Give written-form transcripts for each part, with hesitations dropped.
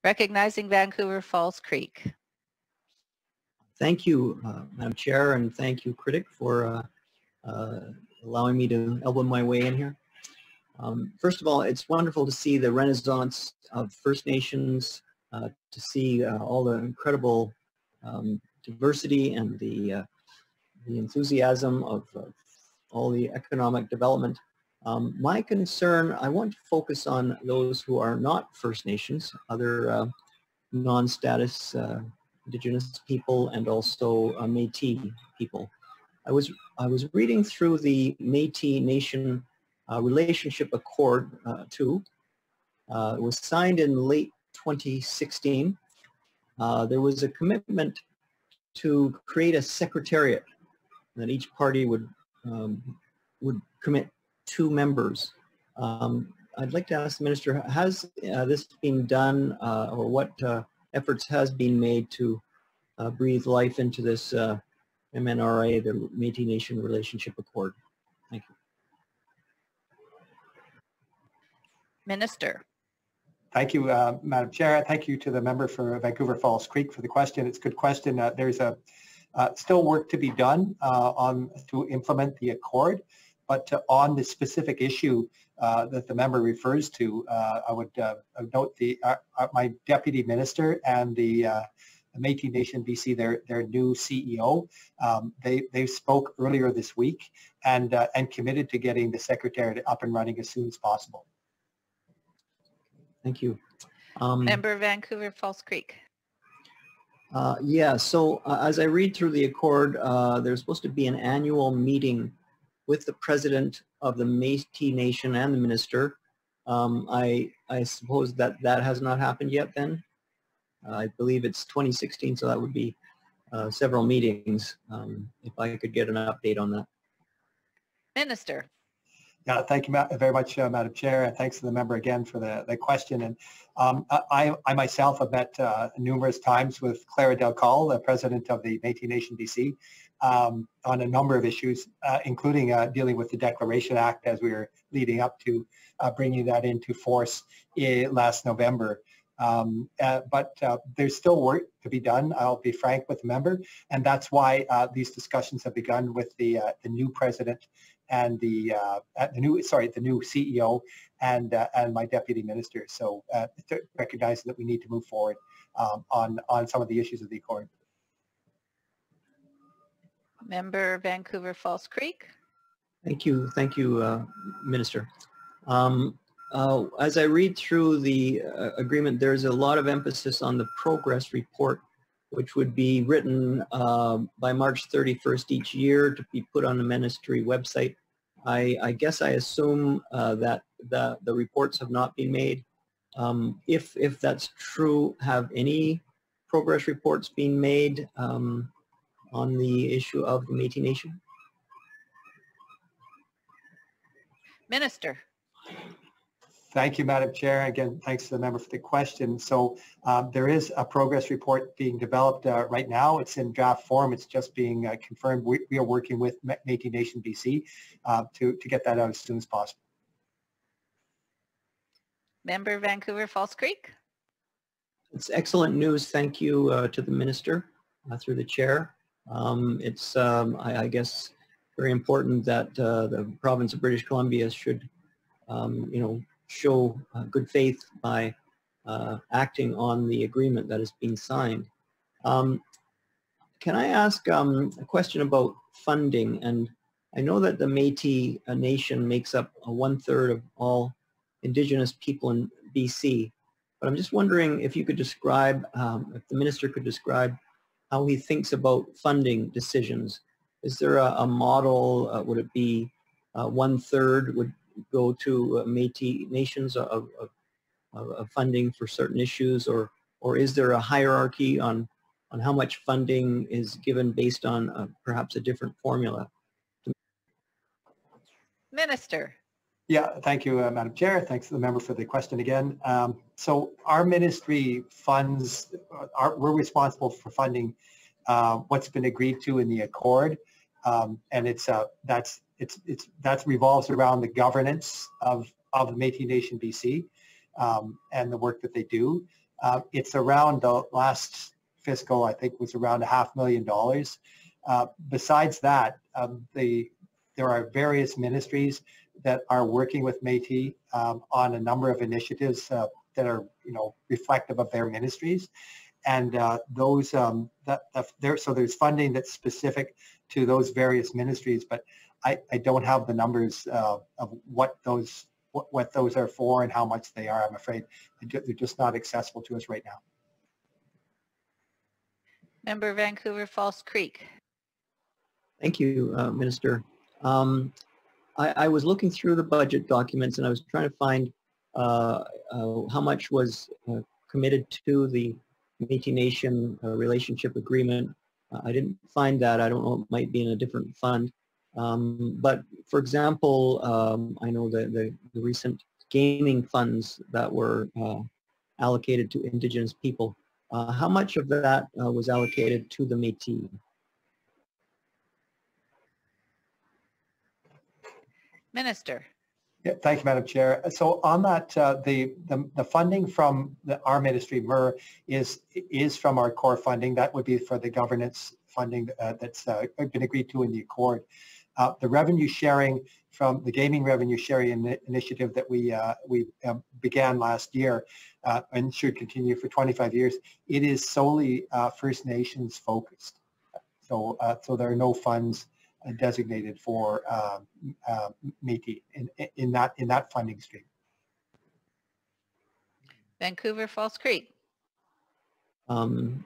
Recognizing Vancouver Falls Creek. Thank you, Madam Chair, and thank you, Critic, for allowing me to elbow my way in here. First of all, it's wonderful to see the renaissance of First Nations, to see all the incredible diversity and the enthusiasm of all the economic development. My concern, I want to focus on those who are not First Nations, other non-status Indigenous people, and also Métis people. I was reading through the Métis Nation Relationship Accord 2. It was signed in late 2016. There was a commitment to create a secretariat that each party would commit 2 members. I'd like to ask the Minister, has this been done, or what efforts has been made to breathe life into this MNRA, the Métis Nation Relationship Accord? Thank you. Minister. Thank you, Madam Chair. Thank you to the member for Vancouver Falls Creek for the question. It's a good question. There's still work to be done to implement the accord, but on the specific issue that the member refers to, I would note my deputy minister and the Métis Nation BC, their new CEO. They spoke earlier this week and committed to getting the secretariat up and running as soon as possible. Thank you. Member Vancouver Falls Creek. Yeah, so as I read through the accord, there's supposed to be an annual meeting with the president of the Métis Nation and the minister. I suppose that has not happened yet then? I believe it's 2016, so that would be several meetings, if I could get an update on that. Minister. Yeah, thank you very much, Madam Chair, and thanks to the member again for the question. And I myself have met numerous times with Clara Del Cal, the president of the Métis Nation BC, on a number of issues, including dealing with the Declaration Act as we were leading up to bringing that into force last November. But there's still work to be done. I'll be frank with the member, and that's why these discussions have begun with the new president and the new CEO and my deputy minister. So recognizing that we need to move forward on some of the issues of the accord. Member Vancouver Falls Creek. Thank you, Minister. As I read through the agreement, there's a lot of emphasis on the progress report, which would be written by March 31st each year to be put on the ministry website. I guess I assume that the reports have not been made. If that's true, have any progress reports been made on the issue of the Métis Nation? Minister. Thank you, Madam Chair. Again, thanks to the member for the question. So there is a progress report being developed right now. It's in draft form. It's just being confirmed. We are working with Métis Nation BC to get that out as soon as possible. Member Vancouver Falls Creek. It's excellent news. Thank you to the minister through the chair. It's, I guess, very important that the province of British Columbia should, show good faith by acting on the agreement that is being signed. Can I ask a question about funding? And I know that the Métis Nation makes up 1/3 of all Indigenous people in BC, but I'm just wondering if you could describe, if the minister could describe how he thinks about funding decisions. Is there a model? Would it be 1/3 would go to Métis Nations of funding for certain issues, or is there a hierarchy on how much funding is given based on perhaps a different formula? Minister. Yeah, thank you, Madam Chair. Thanks to the member for the question again. So our ministry funds, we're responsible for funding what's been agreed to in the accord, and that revolves around the governance of the Métis Nation BC and the work that they do. It's around the last fiscal, I think, was around $500,000. Besides that, there are various ministries that are working with Métis on a number of initiatives that are, reflective of their ministries, and so there's funding that's specific to those various ministries, but I don't have the numbers of what those are for and how much they are. I'm afraid they're just not accessible to us right now. Member Vancouver Falls Creek. Thank you, Minister. I was looking through the budget documents and I was trying to find how much was committed to the Métis Nation relationship agreement. I didn't find that. I don't know, it might be in a different fund. But for example, I know the recent gaming funds that were allocated to Indigenous people. How much of that was allocated to the Métis? Minister. Yeah, thank you, Madam Chair. So on that, the funding from our ministry, MNRA, is from our core funding. That would be for the governance funding that's been agreed to in the accord. The revenue sharing from the gaming revenue sharing initiative that we began last year and should continue for 25 years, it is solely First Nations focused. So there are no funds designated for Métis in that funding stream. Vancouver Falls Creek. Can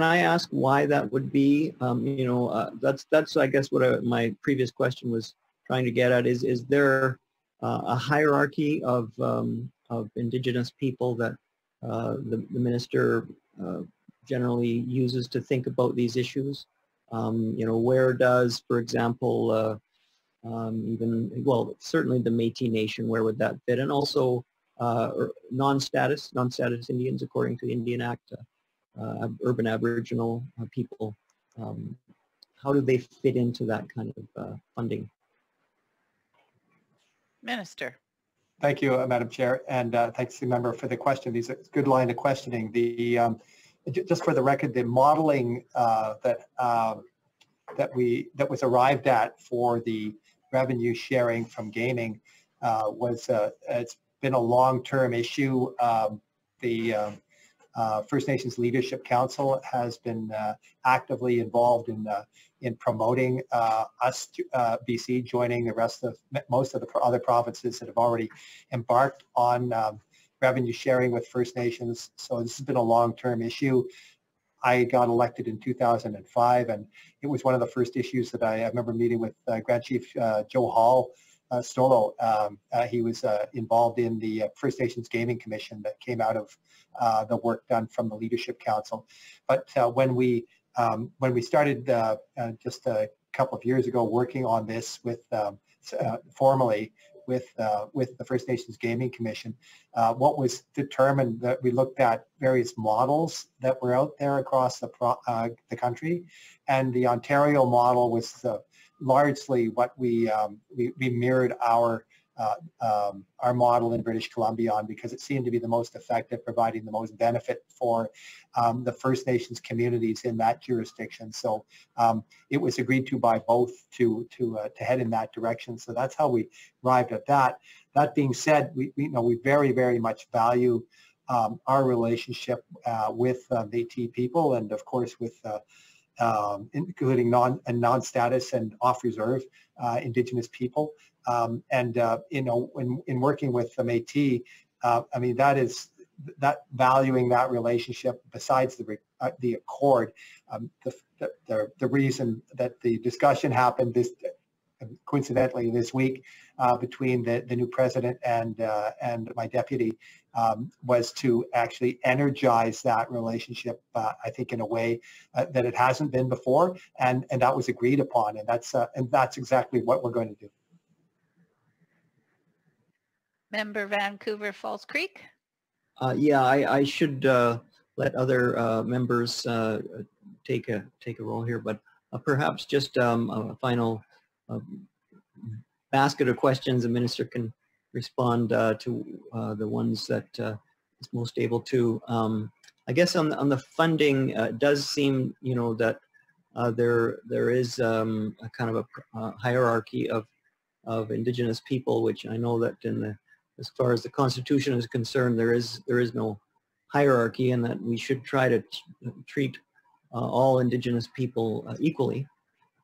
I ask why that would be? That's I guess what my previous question was trying to get at. Is there a hierarchy of Indigenous people that the minister generally uses to think about these issues? Where does, for example, certainly the Métis Nation, where would that fit? And also non-status Indians, according to the Indian Act, urban Aboriginal people. How do they fit into that kind of funding? Minister. Thank you, Madam Chair, and thanks to the member for the question. These are a good line of questioning. Just for the record, the modeling that was arrived at for the revenue sharing from gaming it's been a long-term issue. The First Nations Leadership Council has been actively involved in promoting us, BC, joining the rest of most of the other provinces that have already embarked on revenue sharing with First Nations. So this has been a long-term issue. I got elected in 2005, and it was one of the first issues that I remember meeting with Grand Chief Joe Hall Stolo. He was involved in the First Nations Gaming Commission that came out of the work done from the Leadership Council. But when we started just a couple of years ago working on this with formally with the First Nations Gaming Commission, what was determined that we looked at various models that were out there across the country, and the Ontario model was largely what we mirrored our model in British Columbia on, because it seemed to be the most effective, providing the most benefit for the First Nations communities in that jurisdiction. So it was agreed to by both to head in that direction. So that's how we arrived at that. That being said, we very, very much value our relationship with Métis people, and of course with including non-status and off-reserve Indigenous people. In working with the Métis, that valuing that relationship, besides the accord, the reason that the discussion happened coincidentally this week between the new president and my deputy was to actually energize that relationship, I think, in a way that it hasn't been before, and that was agreed upon, and that's exactly what we're going to do. Member Vancouver Falls Creek. I should let other members take a role here, but perhaps just a final basket of questions. The minister can respond to the ones that is most able to. I guess on the funding, it does seem, you know, that there is a kind of a hierarchy of Indigenous people, which I know that as far as the Constitution is concerned, there is no hierarchy, and that we should try to treat all Indigenous people equally.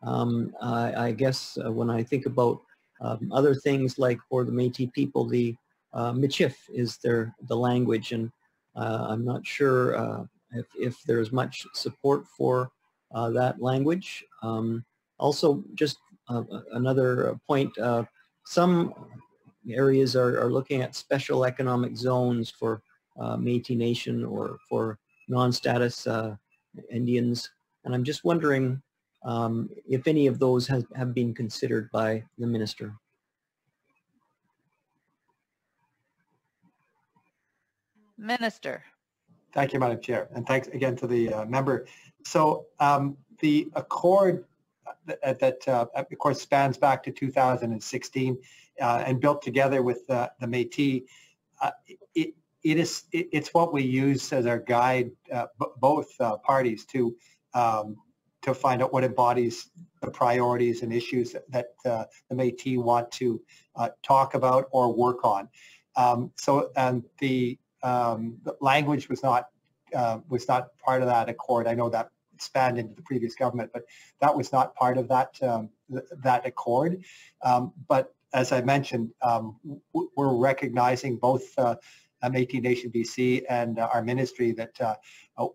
I guess when I think about other things, like for the Métis people, the Michif is the language, and I'm not sure if there's much support for that language. Also, just another point, some areas are looking at special economic zones for Métis Nation or for non-status Indians, and I'm just wondering if any of those have been considered by the minister. Minister. Thank you, Madam Chair, and thanks again to the member. So the accord that of course spans back to 2016 and built together with the Métis, it's what we use as our guide, both parties, to find out what embodies the priorities and issues that the Métis want to talk about or work on. The language was not part of that accord. I know that expanded into the previous government, but that was not part of that that accord. But as I mentioned, we're recognizing both Métis Nation BC and our ministry that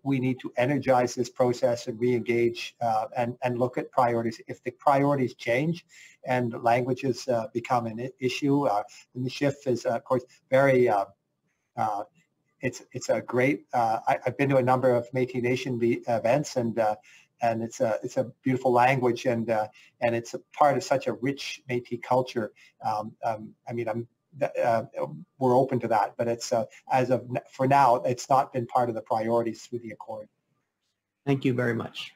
we need to energize this process and re-engage and look at priorities. If the priorities change and languages become an issue, the Michif is of course very it's a great. I've been to a number of Métis Nation events, and it's a beautiful language, and it's a part of such a rich Métis culture. I mean, we're open to that, but it's for now, it's not been part of the priorities through the accord. Thank you very much.